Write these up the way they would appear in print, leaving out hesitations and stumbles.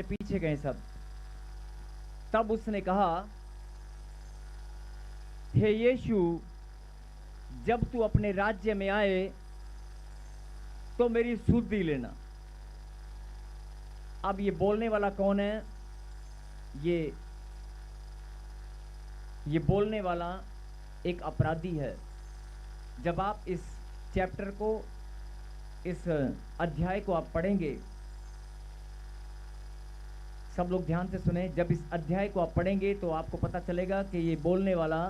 पीछे गए सब। तब उसने कहा, हे यीशु, जब तू अपने राज्य में आए तो मेरी सुधि लेना। अब ये बोलने वाला कौन है? ये बोलने वाला एक अपराधी है। जब आप इस चैप्टर को, इस अध्याय को आप पढ़ेंगे, सब लोग ध्यान से सुने, जब इस अध्याय को आप पढ़ेंगे तो आपको पता चलेगा कि ये बोलने वाला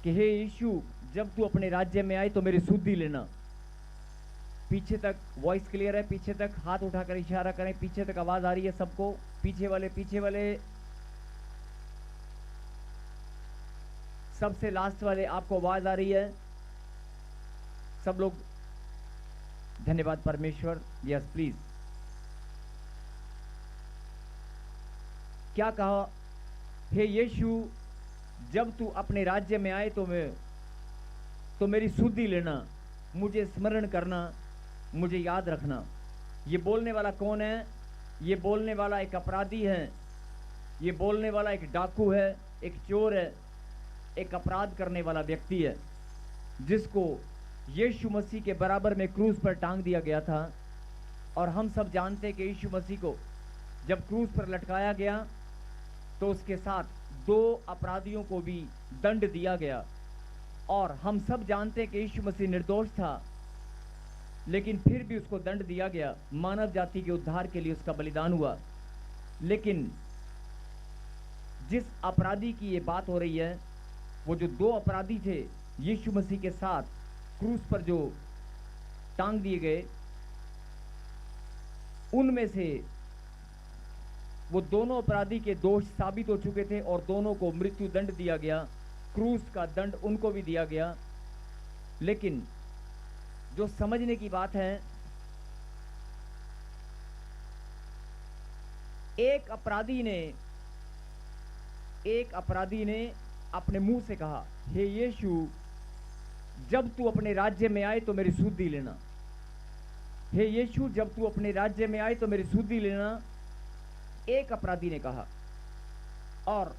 कि हे यीशु, जब तू अपने राज्य में आए तो मेरी सुधि लेना। पीछे तक वॉइस क्लियर है? पीछे तक हाथ उठाकर इशारा करें। पीछे तक आवाज आ रही है सबको? पीछे वाले सबसे लास्ट वाले, आपको आवाज आ रही है? सब लोग, धन्यवाद परमेश्वर। Yes please. क्या कहा? हे यीशु, जब तू अपने राज्य में आए तो मेरी सुधि लेना, मुझे स्मरण करना, मुझे याद रखना। ये बोलने वाला कौन है? ये बोलने वाला एक अपराधी है। ये बोलने वाला एक डाकू है, एक चोर है, एक अपराध करने वाला व्यक्ति है, जिसको यीशु मसीह के बराबर में क्रूस पर टांग दिया गया था। और हम सब जानते हैं कि यीशु मसीह को जब क्रूस पर लटकाया गया तो उसके साथ 2 अपराधियों को भी दंड दिया गया। और हम सब जानते हैं कि यीशु मसीह निर्दोष था, लेकिन फिर भी उसको दंड दिया गया। मानव जाति के उद्धार के लिए उसका बलिदान हुआ। लेकिन जिस अपराधी की ये बात हो रही है, वो जो 2 अपराधी थे यीशु मसीह के साथ क्रूस पर जो टांग दिए गए, उनमें से वो दोनों अपराधी के दोष साबित हो चुके थे और दोनों को मृत्यु दंड दिया गया। क्रूस का दंड उनको भी दिया गया। लेकिन जो समझने की बात है, एक अपराधी ने अपने मुंह से कहा, हे यीशु, जब तू अपने राज्य में आए तो मेरी सुधि लेना। हे यीशु, जब तू अपने राज्य में आए तो मेरी सुधि लेना, एक अपराधी ने कहा। और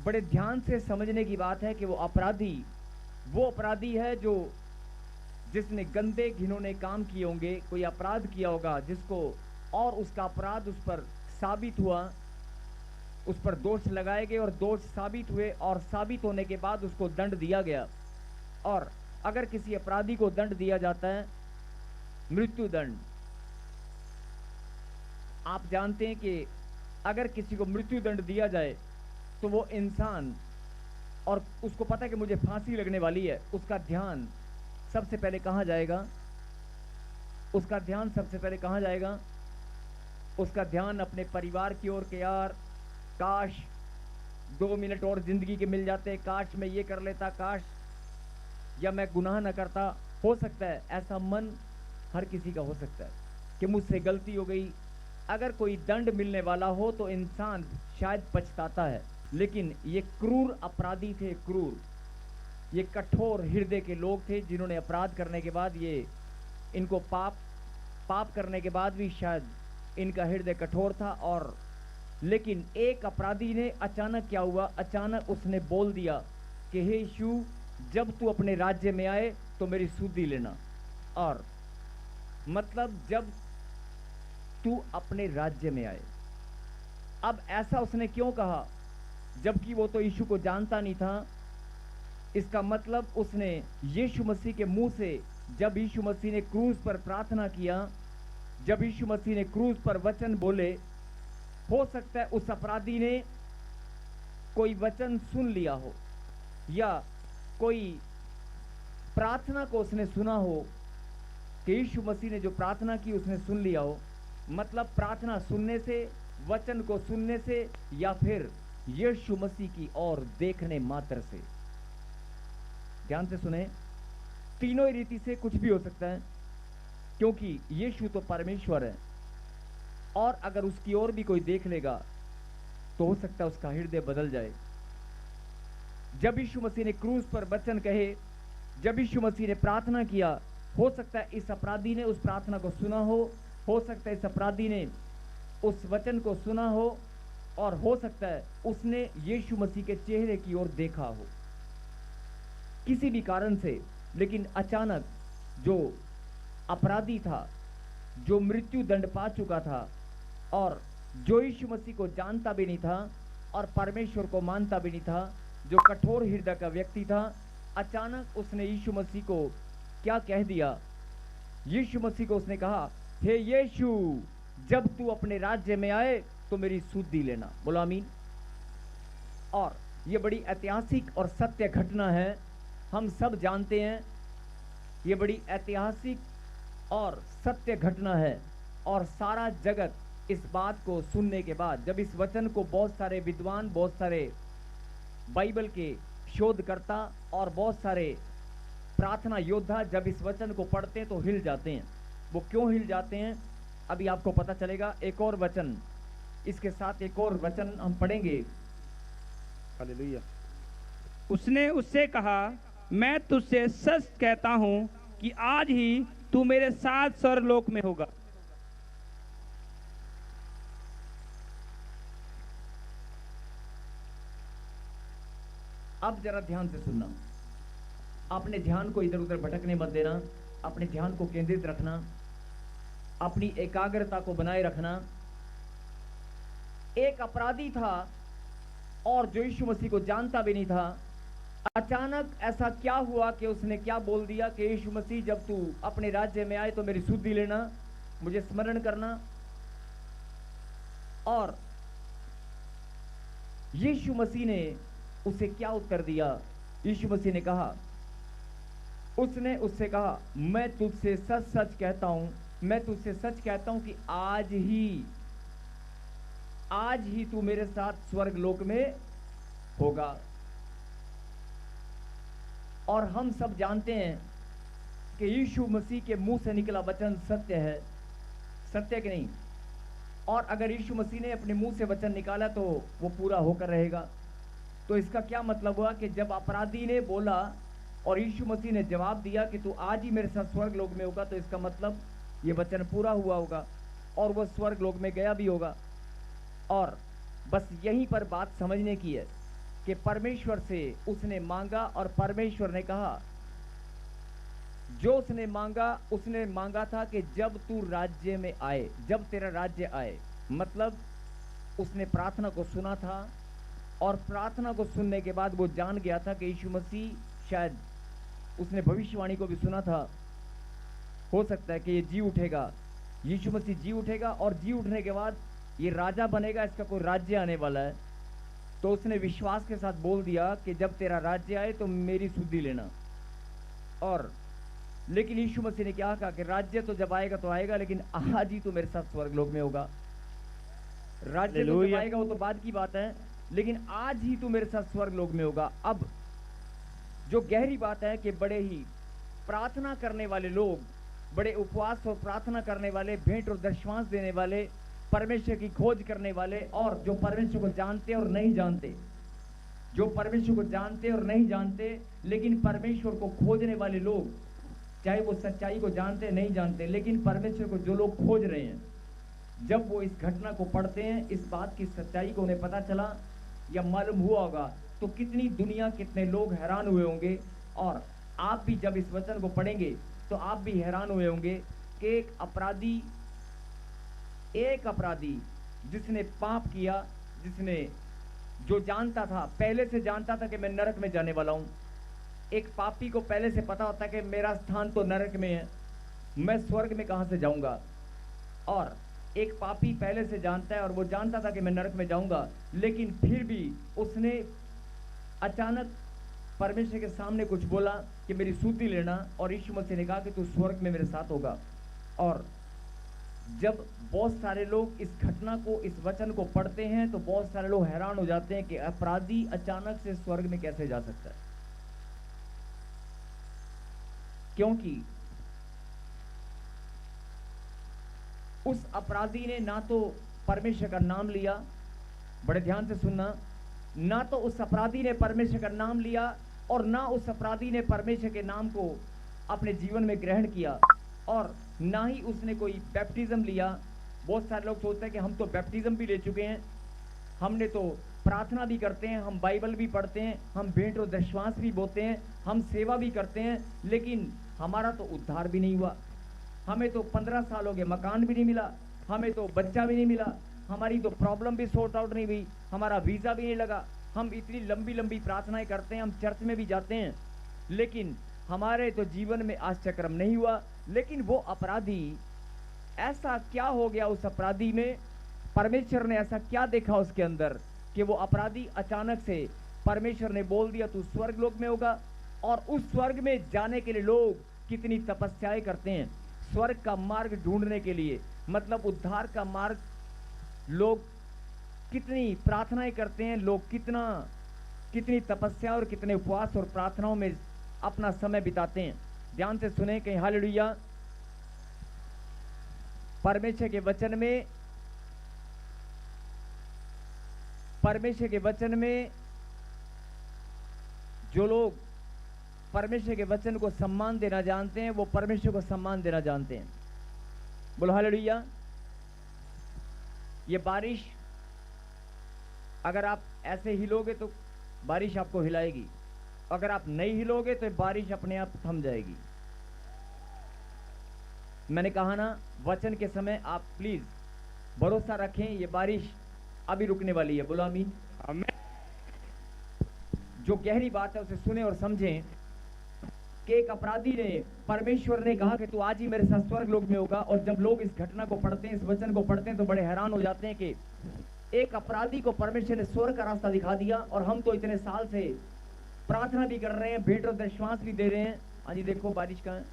बड़े ध्यान से समझने की बात है कि वो अपराधी है जो जिसने गंदे घिनौने काम किए होंगे, कोई अपराध किया होगा जिसको, और उसका अपराध उस पर साबित हुआ, उस पर दोष लगाए गए और दोष साबित हुए, और साबित होने के बाद उसको दंड दिया गया। और अगर किसी अपराधी को दंड दिया जाता है, मृत्यु दंड, आप जानते हैं कि अगर किसी को मृत्यु दंड दिया जाए तो वो इंसान, और उसको पता है कि मुझे फांसी लगने वाली है, उसका ध्यान सबसे पहले कहाँ जाएगा? उसका ध्यान सबसे पहले कहाँ जाएगा? उसका ध्यान अपने परिवार की ओर के, यार काश 2 मिनट और जिंदगी के मिल जाते, काश मैं ये कर लेता, काश, या मैं गुनाह न करता। हो सकता है ऐसा मन हर किसी का हो सकता है कि मुझसे गलती हो गई। अगर कोई दंड मिलने वाला हो तो इंसान शायद पछताता है। लेकिन ये क्रूर अपराधी थे, क्रूर, ये कठोर हृदय के लोग थे, जिन्होंने अपराध करने के बाद, ये इनको पाप करने के बाद भी शायद इनका हृदय कठोर था। और लेकिन एक अपराधी ने अचानक क्या हुआ? अचानक उसने बोल दिया कि हे यीशु, जब तू अपने राज्य में आए तो मेरी सुधि लेना। और मतलब जब तू अपने राज्य में आए। अब ऐसा उसने क्यों कहा, जबकि वो तो यीशु को जानता नहीं था? इसका मतलब उसने यीशु मसीह के मुंह से, जब यीशु मसीह ने क्रूस पर प्रार्थना किया, जब यीशु मसीह ने क्रूस पर वचन बोले, हो सकता है उस अपराधी ने कोई वचन सुन लिया हो, या कोई प्रार्थना को उसने सुना हो कि यीशु मसीह ने जो प्रार्थना की उसने सुन लिया हो। मतलब प्रार्थना सुनने से, वचन को सुनने से, या फिर यीशु मसीह की ओर देखने मात्र से। ध्यान से सुने, तीनों ही रीति से कुछ भी हो सकता है, क्योंकि यीशु तो परमेश्वर है। और अगर उसकी ओर भी कोई देख लेगा तो हो सकता है उसका हृदय बदल जाए। जब यीशु मसीह ने क्रूस पर वचन कहे, जब यीशु मसीह ने प्रार्थना किया, हो सकता है इस अपराधी ने उस प्रार्थना को सुना हो सकता है इस अपराधी ने उस वचन को सुना हो और हो सकता है उसने यीशु मसीह के चेहरे की ओर देखा हो किसी भी कारण से। लेकिन अचानक जो अपराधी था, जो मृत्यु दंड पा चुका था और जो यीशु मसीह को जानता भी नहीं था और परमेश्वर को मानता भी नहीं था, जो कठोर हृदय का व्यक्ति था, अचानक उसने यीशु मसीह को क्या कह दिया? यीशु मसीह को उसने कहा, हे यीशु, जब तू अपने राज्य में आए तो मेरी सुधि लेना। बोलो आमीन। और ये बड़ी ऐतिहासिक और सत्य घटना है, हम सब जानते हैं ये बड़ी ऐतिहासिक और सत्य घटना है। और सारा जगत इस बात को सुनने के बाद, जब इस वचन को बहुत सारे विद्वान, बहुत सारे बाइबल के शोधकर्ता और बहुत सारे प्रार्थना योद्धा जब इस वचन को पढ़ते हैं तो हिल जाते हैं। वो क्यों हिल जाते हैं अभी आपको पता चलेगा। एक और वचन, इसके साथ एक और वचन हम पढ़ेंगे। हालेलुया। उसने उससे कहा, मैं तुझसे सच कहता हूं कि आज ही तू मेरे साथ स्वर्गलोक में होगा। अब जरा ध्यान से सुनना, अपने ध्यान को इधर उधर भटकने मत देना, अपने ध्यान को केंद्रित रखना, अपनी एकाग्रता को बनाए रखना। एक अपराधी था और जो यीशु मसीह को जानता भी नहीं था। अचानक ऐसा क्या हुआ कि उसने क्या बोल दिया कि यीशु मसीह, जब तू अपने राज्य में आए तो मेरी सुधि लेना, मुझे स्मरण करना। और यीशु मसीह ने उसे क्या उत्तर दिया? यीशु मसीह ने कहा, उसने उससे कहा, मैं तुझसे सच सच कहता हूं, मैं तुझसे सच कहता हूं कि आज ही तू मेरे साथ स्वर्ग लोक में होगा। और हम सब जानते हैं कि यीशु मसीह के मुंह से निकला वचन सत्य है, सत्य कि नहीं? और अगर यीशु मसीह ने अपने मुंह से वचन निकाला तो वो पूरा होकर रहेगा। तो इसका क्या मतलब हुआ कि जब अपराधी ने बोला और यीशु मसीह ने जवाब दिया कि तू आज ही मेरे साथ स्वर्ग लोक में होगा, तो इसका मतलब ये वचन पूरा हुआ होगा और वो स्वर्ग लोक में गया भी होगा। और बस यहीं पर बात समझने की है कि परमेश्वर से उसने मांगा और परमेश्वर ने कहा, जो उसने मांगा था कि जब तू राज्य में आए, जब तेरा राज्य आए, मतलब उसने प्रार्थना को सुना था और प्रार्थना को सुनने के बाद वो जान गया था कि यीशु मसीह, शायद उसने भविष्यवाणी को भी सुना था, हो सकता है कि ये जी उठेगा, यीशु मसीह जी उठेगा और जी उठने के बाद ये राजा बनेगा, इसका कोई राज्य आने वाला है। तो उसने विश्वास के साथ बोल दिया कि जब तेरा राज्य आए तो मेरी सुधि लेना। और लेकिन यीशु मसीह ने क्या कहा कि राज्य तो जब आएगा तो आएगा, लेकिन आज ही तो मेरे साथ स्वर्गलोक में होगा। राज्य तो जब आएगा वो तो बाद की बात है, लेकिन आज ही तो मेरे साथ स्वर्गलोक में होगा। अब जो गहरी बात है कि बड़े ही प्रार्थना करने वाले लोग, बड़े उपवास और प्रार्थना करने वाले, भेंट और दशमांश देने वाले, परमेश्वर की खोज करने वाले, और जो परमेश्वर को जानते और नहीं जानते, जो परमेश्वर को जानते और नहीं जानते, लेकिन परमेश्वर को खोजने वाले लोग, चाहे वो सच्चाई को जानते नहीं जानते, लेकिन परमेश्वर को जो लोग खोज रहे हैं, जब वो इस घटना को पढ़ते हैं, इस बात की सच्चाई को उन्हें पता चला या मालूम हुआ होगा, तो कितनी दुनिया, कितने लोग हैरान हुए होंगे। और आप भी जब इस वचन को पढ़ेंगे तो आप भी हैरान हुए होंगे कि एक अपराधी जिसने पाप किया, जिसने, जो जानता था, पहले से जानता था कि मैं नरक में जाने वाला हूं। एक पापी को पहले से पता होता है कि मेरा स्थान तो नरक में है, मैं स्वर्ग में कहां से जाऊंगा। और एक पापी पहले से जानता है और वो जानता था कि मैं नरक में जाऊंगा, लेकिन फिर भी उसने अचानक परमेश्वर के सामने कुछ बोला कि मेरी सुधि लेना, और यीशु मसीह ने कहा कि तू स्वर्ग में मेरे साथ होगा। और जब बहुत सारे लोग इस घटना को, इस वचन को पढ़ते हैं तो बहुत सारे लोग हैरान हो जाते हैं कि अपराधी अचानक से स्वर्ग में कैसे जा सकता है। क्योंकि उस अपराधी ने ना तो परमेश्वर का नाम लिया, बड़े ध्यान से सुनना, ना तो उस अपराधी ने परमेश्वर का नाम लिया और ना उस अपराधी ने परमेश्वर के नाम को अपने जीवन में ग्रहण किया, और ना ही उसने कोई बैप्टिज्म लिया। बहुत सारे लोग सोचते हैं कि हम तो बैप्टिज्म भी ले चुके हैं, हमने तो प्रार्थना भी करते हैं, हम बाइबल भी पढ़ते हैं, हम भेंट और दशमांश भी बोते हैं, हम सेवा भी करते हैं, लेकिन हमारा तो उद्धार भी नहीं हुआ। हमें तो 15 साल हो गए, मकान भी नहीं मिला, हमें तो बच्चा भी नहीं मिला, हमारी तो प्रॉब्लम भी सॉर्ट आउट नहीं हुई, हमारा वीज़ा भी नहीं लगा। हम इतनी लंबी लंबी प्रार्थनाएं करते हैं, हम चर्च में भी जाते हैं, लेकिन हमारे तो जीवन में आश्चर्यक्रम नहीं हुआ। लेकिन वो अपराधी, ऐसा क्या हो गया उस अपराधी में? परमेश्वर ने ऐसा क्या देखा उसके अंदर कि वो अपराधी अचानक से परमेश्वर ने बोल दिया तू स्वर्ग लोक में होगा। और उस स्वर्ग में जाने के लिए लोग कितनी तपस्याएं करते हैं, स्वर्ग का मार्ग ढूंढने के लिए, मतलब उद्धार का मार्ग, लोग कितनी प्रार्थनाएं करते हैं, लोग कितनी तपस्या और कितने उपवास और प्रार्थनाओं में अपना समय बिताते हैं। ध्यान से सुने कहीं, हालेलुया। परमेश्वर के वचन में जो लोग परमेश्वर के वचन को सम्मान देना जानते हैं, वो परमेश्वर को सम्मान देना जानते हैं। बोलो हालेलुया। ये बारिश, अगर आप ऐसे हिलोगे तो बारिश आपको हिलाएगी, अगर आप नहीं हिलोगे तो बारिश अपने आप थम जाएगी। मैंने कहा ना, वचन के समय आप प्लीज भरोसा रखें, ये बारिश अभी रुकने वाली है। बोलो आमीन। आमीन। जो गहरी बात है उसे सुने और समझें कि एक अपराधी ने, परमेश्वर ने कहा कि तू आज ही मेरे साथ स्वर्ग लोक में होगा। और जब लोग इस घटना को पढ़ते हैं, इस वचन को पढ़ते हैं, तो बड़े हैरान हो जाते हैं कि एक अपराधी को परमेश्वर ने स्वर्ग का रास्ता दिखा दिया। और हम तो इतने साल से प्रार्थना भी कर रहे हैं, भेंट और दशमांश भी दे रहे हैं, आज ही देखो बारिश कहाँ है।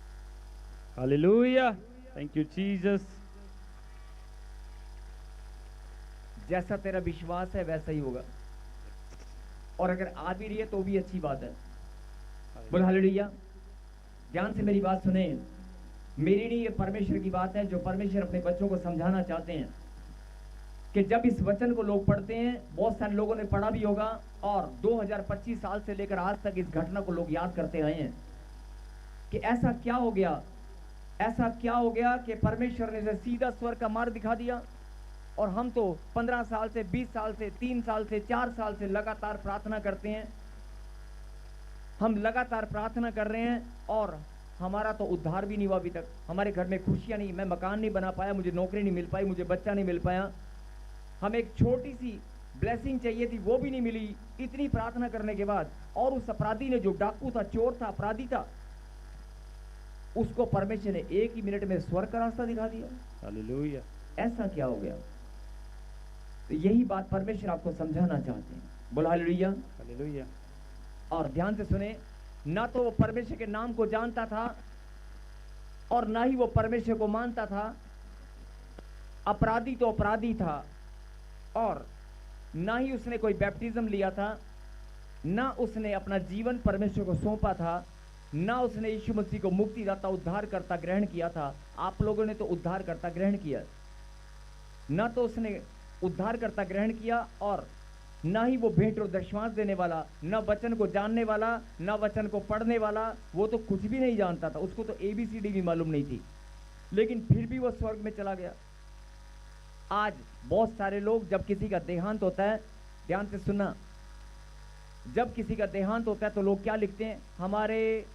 Hallelujah, thank you Jesus. जैसा तेरा विश्वास है वैसा ही होगा, और अगर आ भी रही है तो भी अच्छी बात है। बोल हालेलुया। ध्यान से मेरी बात सुने, मेरी नहीं, ये परमेश्वर की बात है, जो परमेश्वर अपने बच्चों को समझाना चाहते हैं कि जब इस वचन को लोग पढ़ते हैं, बहुत सारे लोगों ने पढ़ा भी होगा, और 2025 साल से लेकर आज तक इस घटना को लोग याद करते आए हैं कि ऐसा क्या हो गया, ऐसा क्या हो गया कि परमेश्वर ने सीधा स्वर्ग का मार्ग दिखा दिया। और हम तो 15 साल से, 20 साल से, 3 साल से, 4 साल से लगातार प्रार्थना करते हैं, हम लगातार प्रार्थना कर रहे हैं, और हमारा तो उद्धार भी नहीं हुआ अभी तक। हमारे घर में खुशियां नहीं, मैं मकान नहीं बना पाया, मुझे नौकरी नहीं मिल पाई, मुझे बच्चा नहीं मिल पाया, हमें एक छोटी सी ब्लेसिंग चाहिए थी, वो भी नहीं मिली, इतनी प्रार्थना करने के बाद। और उस अपराधी ने, जो डाकू था, चोर था, अपराधी था, उसको परमेश्वर ने 1 ही मिनट में स्वर्ग का रास्ता दिखा दिया। हालेलुया। ऐसा क्या हो गया? तो यही बात परमेश्वर आपको समझाना चाहते हैं। बोलो हालेलुया। हालेलुया। और ध्यान से सुने, ना तो वो परमेश्वर के नाम को जानता था और ना ही वो परमेश्वर को मानता था। अपराधी तो अपराधी था, और ना ही उसने कोई बैप्टिज्म लिया था, ना उसने अपना जीवन परमेश्वर को सौंपा था, ना उसने यीशु मसीह को मुक्तिदाता उद्धारकर्ता ग्रहण किया था। आप लोगों ने तो उद्धारकर्ता ग्रहण किया, ना तो उसने उद्धारकर्ता ग्रहण किया, और ना ही वो भेंट और दशमांश देने वाला, ना वचन को जानने वाला, ना वचन को पढ़ने वाला, वो तो कुछ भी नहीं जानता था, उसको तो ABCD भी मालूम नहीं थी, लेकिन फिर भी वो स्वर्ग में चला गया। आज बहुत सारे लोग, जब किसी का देहांत होता है, ध्यान से सुनना, जब किसी का देहांत होता है तो लोग क्या लिखते हैं? हमारे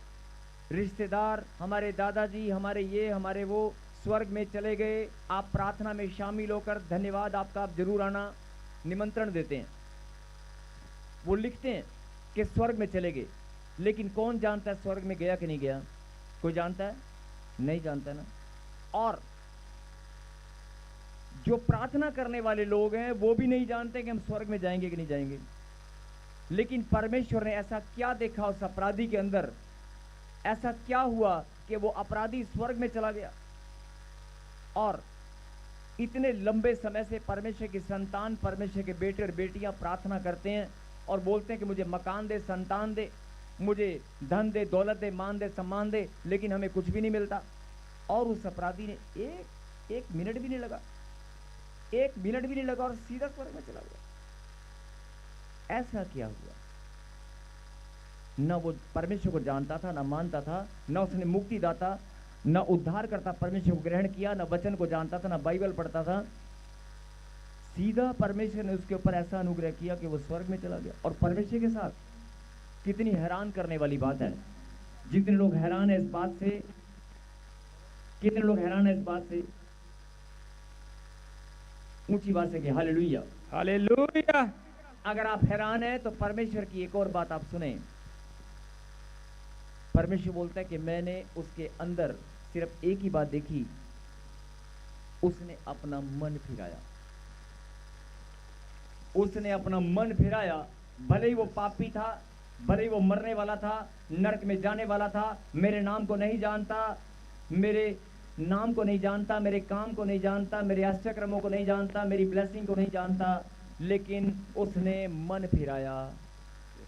रिश्तेदार, हमारे दादाजी, हमारे ये, हमारे वो स्वर्ग में चले गए, आप प्रार्थना में शामिल होकर धन्यवाद आपका, आप जरूर आना, निमंत्रण देते हैं। वो लिखते हैं कि स्वर्ग में चले गए, लेकिन कौन जानता है स्वर्ग में गया कि नहीं गया? कोई जानता है? नहीं जानता ना। और जो प्रार्थना करने वाले लोग हैं वो भी नहीं जानते कि हम स्वर्ग में जाएंगे कि नहीं जाएंगे। लेकिन परमेश्वर ने ऐसा क्या देखा उस अपराधी के अंदर, ऐसा क्या हुआ कि वो अपराधी स्वर्ग में चला गया? और इतने लंबे समय से परमेश्वर की संतान, परमेश्वर के बेटे और बेटियां प्रार्थना करते हैं और बोलते हैं कि मुझे मकान दे, संतान दे, मुझे धन दे, दौलत दे, मान दे, सम्मान दे, लेकिन हमें कुछ भी नहीं मिलता। और उस अपराधी ने एक मिनट भी नहीं लगा, 1 मिनट भी नहीं लगा और सीधा स्वर्ग में चला गया। ऐसा क्या हुआ? न वो परमेश्वर को जानता था, न मानता था, न उसने मुक्तिदाता न उद्धारकर्ता परमेश्वर को ग्रहण किया, न वचन को जानता था, न बाइबल पढ़ता था। सीधा परमेश्वर ने उसके ऊपर ऐसा अनुग्रह किया कि वो स्वर्ग में चला गया। और परमेश्वर के साथ कितनी हैरान करने वाली बात है। जितने लोग हैरान है इस बात से, कितने लोग हैरान है इस बात से, ऊंची बात से कि हालेलुया, हालेलुया। अगर आप हैरान हैं तो परमेश्वर की एक और बात आप सुने। परमेश्वर बोलता है कि मैंने उसके अंदर सिर्फ एक ही बात देखी, उसने अपना मन फिराया। उसने अपना मन फिराया। भले ही वो पापी था, भले ही वो मरने वाला था, नरक में जाने वाला था, मेरे नाम को नहीं जानता, मेरे नाम को नहीं जानता, मेरे काम को नहीं जानता, मेरे आश्चर्यक्रमों को नहीं जानता, मेरी ब्लेसिंग को नहीं जानता, लेकिन उसने मन फिराया।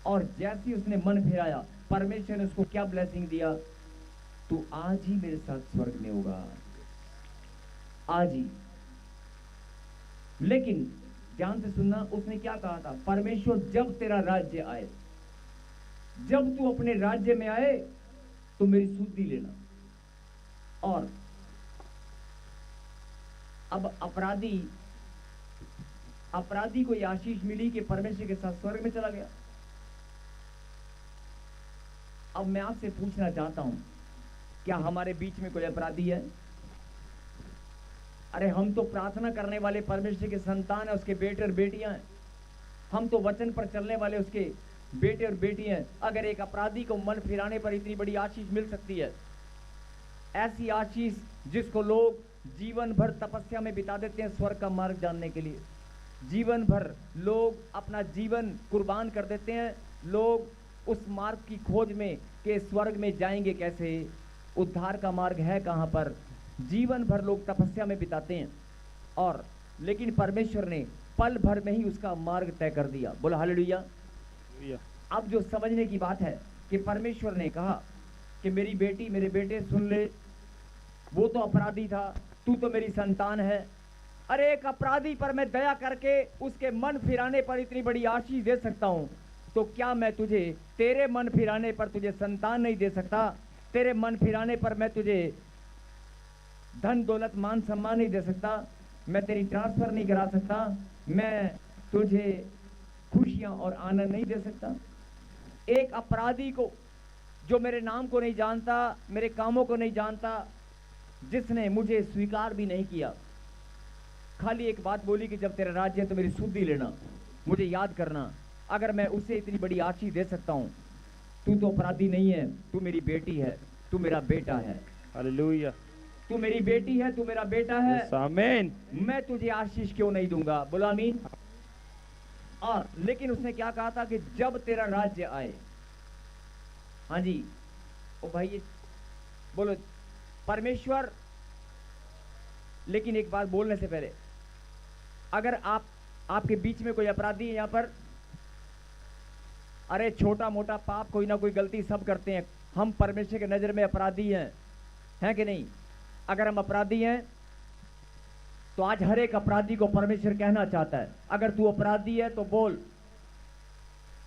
और जैसे ही उसने मन फिराया, परमेश्वर ने उसको क्या ब्लेसिंग दिया? तू आज ही मेरे साथ स्वर्ग में होगा, आज ही। लेकिन ध्यान से सुनना, उसने क्या कहा था? परमेश्वर जब तेरा राज्य आए, जब तू अपने राज्य में आए तो मेरी सुधि लेना। और अब अपराधी को यह आशीष मिली कि परमेश्वर के साथ स्वर्ग में चला गया। अब मैं आपसे पूछना चाहता हूं, क्या हमारे बीच में कोई अपराधी है? अरे हम तो प्रार्थना करने वाले परमेश्वर के संतान है, उसके बेटे और बेटियां हैं। हम तो वचन पर चलने वाले उसके बेटे और बेटियां हैं। अगर एक अपराधी को मन फिराने पर इतनी बड़ी आशीष मिल सकती है, ऐसी आशीष जिसको लोग जीवन भर तपस्या में बिता देते हैं स्वर्ग का मार्ग जानने के लिए, जीवन भर लोग अपना जीवन कुर्बान कर देते हैं, लोग उस मार्ग की खोज में कि स्वर्ग में जाएंगे कैसे, उद्धार का मार्ग है कहां पर, जीवन भर लोग तपस्या में बिताते हैं। और लेकिन परमेश्वर ने पल भर में ही उसका मार्ग तय कर दिया। बोला हालेलुया। अब जो समझने की बात है कि परमेश्वर ने कहा कि मेरी बेटी मेरे बेटे सुन ले, वो तो अपराधी था, तू तो मेरी संतान है। अरे एक अपराधी पर मैं दया करके उसके मन फिराने पर इतनी बड़ी आशीष दे सकता हूं, तो क्या मैं तुझे तेरे मन फिराने पर तुझे संतान नहीं दे सकता? तेरे मन फिराने पर मैं तुझे धन दौलत मान सम्मान नहीं दे सकता? मैं तेरी ट्रांसफर नहीं करा सकता? मैं तुझे खुशियां और आनंद नहीं दे सकता? एक अपराधी को जो मेरे नाम को नहीं जानता, मेरे कामों को नहीं जानता, जिसने मुझे स्वीकार भी नहीं किया, खाली एक बात बोली कि जब तेरा राज्य है तो मेरी सुधि लेना, मुझे याद करना, अगर मैं उसे इतनी बड़ी आशीष दे सकता हूं, तू तो अपराधी नहीं है, तू मेरी बेटी है, तू मेरा बेटा है। हालेलुया। तू मेरी बेटी है, तू मेरा बेटा है। आमीन। मैं तुझे आशीष क्यों नहीं दूंगा? बोला आमीन। और लेकिन उसने क्या कहा था कि जब तेरा राज्य आए। हाँ जी, ओ भाई बोलो परमेश्वर। लेकिन एक बात बोलने से पहले, अगर आपके बीच में कोई अपराधी है यहां पर, अरे छोटा मोटा पाप, कोई ना कोई गलती सब करते हैं, हम परमेश्वर के नजर में अपराधी हैं कि नहीं? अगर हम अपराधी हैं तो आज हर एक अपराधी को परमेश्वर कहना चाहता है, अगर तू अपराधी है तो बोल,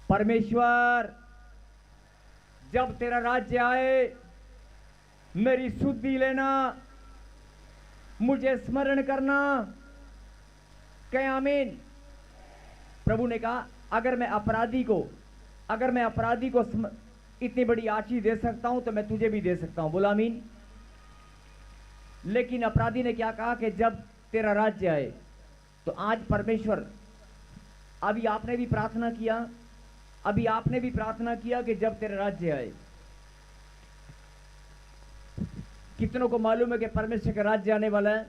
परमेश्वर जब तेरा राज्य आए मेरी सुधि लेना, मुझे स्मरण करना। कहे आमीन। प्रभु ने कहा अगर मैं अपराधी को इतनी बड़ी आशीष दे सकता हूं तो मैं तुझे भी दे सकता हूं। बोला आमीन। लेकिन अपराधी ने क्या कहा कि जब तेरा राज्य आए, तो आज परमेश्वर, अभी आपने भी प्रार्थना किया कि जब तेरा राज्य आए। कितनों को मालूम है कि परमेश्वर का राज्य आने वाला है?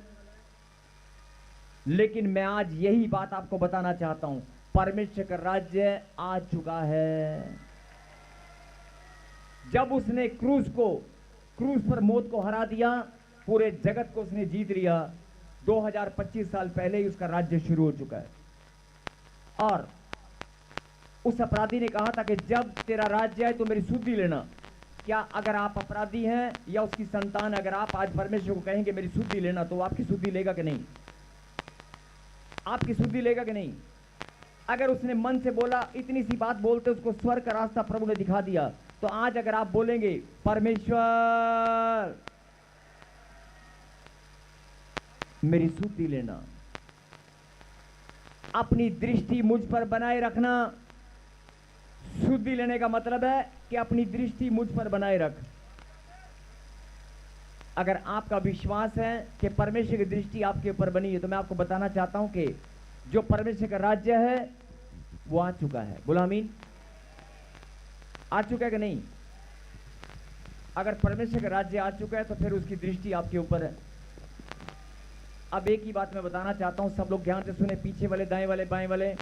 लेकिन मैं आज यही बात आपको बताना चाहता हूं, परमेश्वर का राज्य आ चुका है। जब उसने क्रूस पर मौत को हरा दिया, पूरे जगत को उसने जीत लिया, 2025 साल पहले ही उसका राज्य शुरू हो चुका है। और उस अपराधी ने कहा था कि जब तेरा राज्य आए तो मेरी सुधि लेना। क्या अगर आप अपराधी हैं या उसकी संतान, अगर आप आज परमेश्वर को कहेंगे मेरी सुधि लेना, तो आपकी सुधि लेगा कि नहीं? आपकी सुधि लेगा कि नहीं? अगर उसने मन से बोला, इतनी सी बात बोलते उसको स्वर्ग का रास्ता प्रभु ने दिखा दिया, तो आज अगर आप बोलेंगे परमेश्वर मेरी सुधि लेना, अपनी दृष्टि मुझ पर बनाए रखना। शुद्धि लेने का मतलब है कि अपनी दृष्टि मुझ पर बनाए रख। अगर आपका विश्वास है कि परमेश्वर की दृष्टि आपके ऊपर बनी है, तो मैं आपको बताना चाहता हूं कि जो परमेश्वर का राज्य है वो आ चुका है। बोलो आमीन। आ चुका है कि नहीं? अगर परमेश्वर का राज्य आ चुका है तो फिर उसकी दृष्टि आपके ऊपर है। अब एक ही बात मैं बताना चाहता हूं, सब लोग ध्यान से सुने, पीछे वाले, दाएं वाले, बाएं वाले।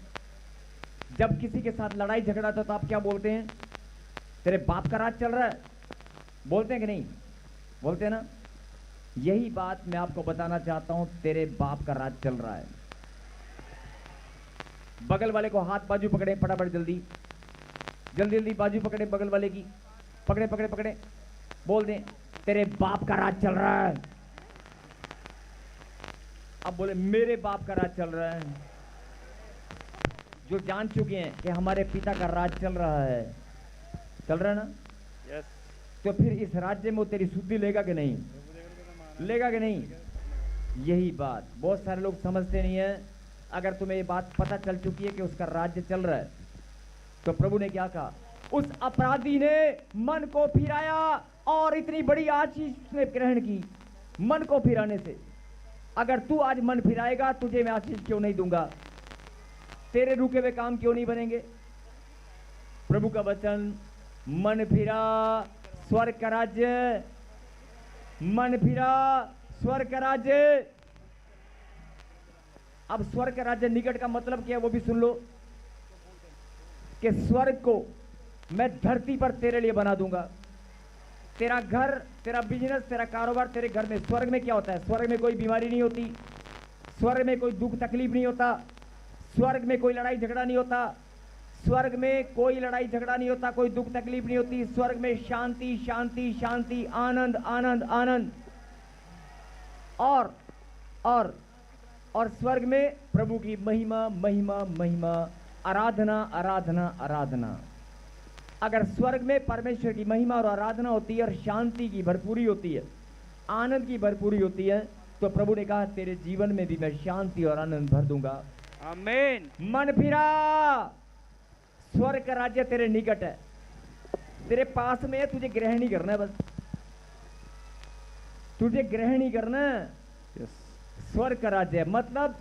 जब किसी के साथ लड़ाई झगड़ा था तो आप क्या बोलते हैं? तेरे बाप का राज चल रहा है, बोलते हैं कि नहीं? बोलते हैं ना? यही बात मैं आपको बताना चाहता हूं, तेरे बाप का राज चल रहा है। बगल वाले को हाथ बाजू पकड़े, फटाफट, जल्दी जल्दी जल्दी बाजू पकड़े, बगल वाले की पकड़े पकड़े पकड़े, बोल दें तेरे बाप का राज चल रहा है। अब बोले मेरे बाप का राज चल रहा है। जो जान चुके हैं कि हमारे पिता का राज चल रहा है, चल रहा है ना? यस। तो फिर इस राज्य में वो तेरी शुद्धि लेगा कि नहीं? लेगा कि नहीं? यही बात बहुत सारे लोग समझते नहीं है। अगर तुम्हें ये बात पता चल चुकी है कि उसका राज्य चल रहा है, तो प्रभु ने क्या कहा? उस अपराधी ने मन को फिराया और इतनी बड़ी आशीष उसने ग्रहण की। मन को फिराने से, अगर तू आज मन फिराएगा, तुझे मैं आशीष क्यों नहीं दूंगा? तेरे रुके हुए काम क्यों नहीं बनेंगे? प्रभु का वचन, मन फिरा स्वर्ग का राज्य, मन फिरा स्वर्ग का राज्य। अब स्वर्ग का राज्य निकट का मतलब क्या है वो भी सुन लो, कि स्वर्ग को मैं धरती पर तेरे लिए बना दूंगा। तेरा घर, तेरा बिजनेस, तेरा कारोबार तेरे घर में। स्वर्ग में क्या होता है? स्वर्ग में कोई बीमारी नहीं होती, स्वर्ग में कोई दुख तकलीफ नहीं होता, स्वर्ग में कोई लड़ाई झगड़ा नहीं होता, स्वर्ग में कोई लड़ाई झगड़ा नहीं होता, कोई दुख तकलीफ नहीं होती। स्वर्ग में शांति शांति शांति, आनंद आनंद आनंद। और स्वर्ग में प्रभु की महिमा महिमा महिमा, आराधना आराधना आराधना। अगर स्वर्ग में परमेश्वर की महिमा और आराधना होती है और शांति की भरपूरी होती है, आनंद की भरपूरी होती है, तो प्रभु ने कहा तेरे जीवन में भी मैं शांति और आनंद भर दूंगा। आमीन। मन फिरा, स्वर्ग का राज्य तेरे निकट है, तेरे पास में है, तुझे ग्रहण ही करना है। बस तुझे ग्रहण ही करना है। यस। स्वर्ग का राज्य है मतलब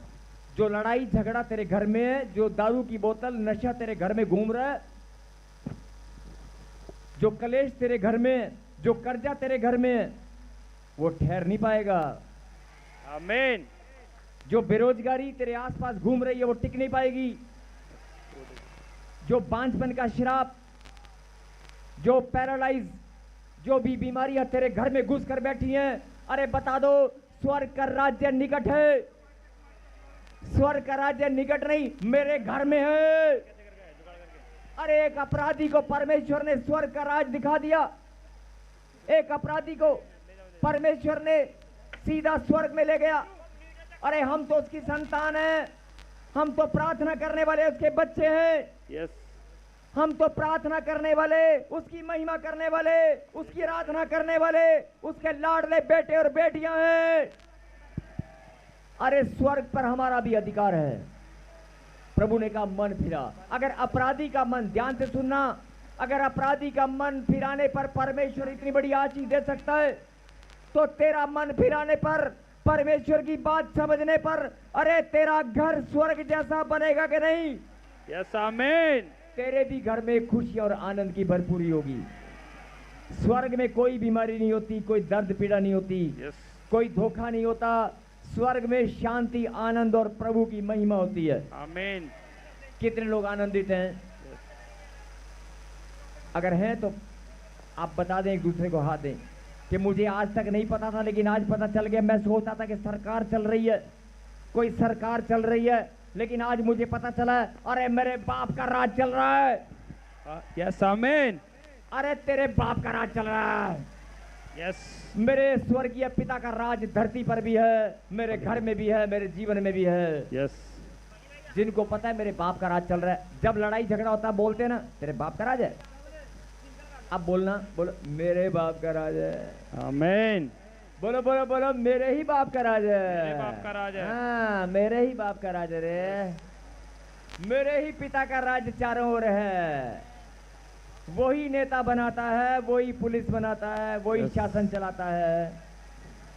जो लड़ाई झगड़ा तेरे घर में है, जो दारू की बोतल नशा तेरे घर में घूम रहा है, जो कलेश तेरे घर में, जो कर्जा तेरे घर में, वो ठहर नहीं पाएगा। आमीन। जो बेरोजगारी तेरे आसपास घूम रही है वो टिक नहीं पाएगी। जो बांझपन का श्राप, जो पैरालाइज, जो भी बीमारियां तेरे घर में घुस कर बैठी हैं, अरे बता दो स्वर्ग का राज्य निकट है। स्वर्ग का राज्य निकट नहीं, मेरे घर में है। अरे एक अपराधी को परमेश्वर ने स्वर्ग का राज दिखा दिया। एक अपराधी को परमेश्वर ने सीधा स्वर्ग में ले गया। अरे हम तो उसकी संतान हैं, हम तो प्रार्थना करने वाले उसके बच्चे हैं। यस। हम तो प्रार्थना करने वाले, उसकी महिमा करने वाले, उसकी आराधना करने वाले, उसके लाडले बेटे और बेटियां हैं। अरे स्वर्ग पर हमारा भी अधिकार है। प्रभु ने कहा मन फिरा। अगर अपराधी का मन, ध्यान से सुनना, अगर अपराधी का मन फिराने पर परमेश्वर इतनी बड़ी आशीष दे सकता है, तो तेरा मन फिराने पर, परमेश्वर की बात समझने पर, अरे तेरा घर स्वर्ग जैसा बनेगा कि नहीं? यस। आमीन। तेरे भी घर में खुशी और आनंद की भरपूरी होगी। स्वर्ग में कोई बीमारी नहीं होती, कोई दर्द पीड़ा नहीं होती, यस। कोई धोखा नहीं होता। स्वर्ग में शांति, आनंद और प्रभु की महिमा होती है। आमीन। कितने लोग आनंदित हैं? अगर हैं तो आप बता दें, एक दूसरे को हाथ दें कि मुझे आज तक नहीं पता था लेकिन आज पता चल गया। मैं सोचता था कि सरकार चल रही है, कोई सरकार चल रही है, लेकिन आज मुझे पता चला है, अरे मेरे बाप का राज चल रहा है। यस। आमीन। अरे तेरे बाप का राज चल रहा है। यस। मेरे स्वर्गीय पिता का राज धरती पर भी है, मेरे घर में भी है, मेरे जीवन में भी है। यस। जिनको पता है मेरे बाप का राज चल रहा है, जब लड़ाई झगड़ा होता है बोलते ना तेरे बाप का राज है। अब बोलना, बोलो मेरे बाप का राज है। आमीन। बोलो बोलो बोलो, मेरे ही बाप का राज है। मेरे बाप का राज है। हाँ, मेरे ही बाप का राज है रे। मेरे ही पिता का राज चारों ओर है। वही नेता बनाता है, वही पुलिस बनाता है, वही शासन चलाता है,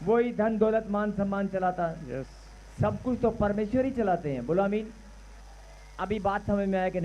वही धन दौलत मान सम्मान चलाता है। यस। सब कुछ तो परमेश्वर ही चलाते हैं। बोलो आमीन। अभी बात समझ में आया कि नहीं?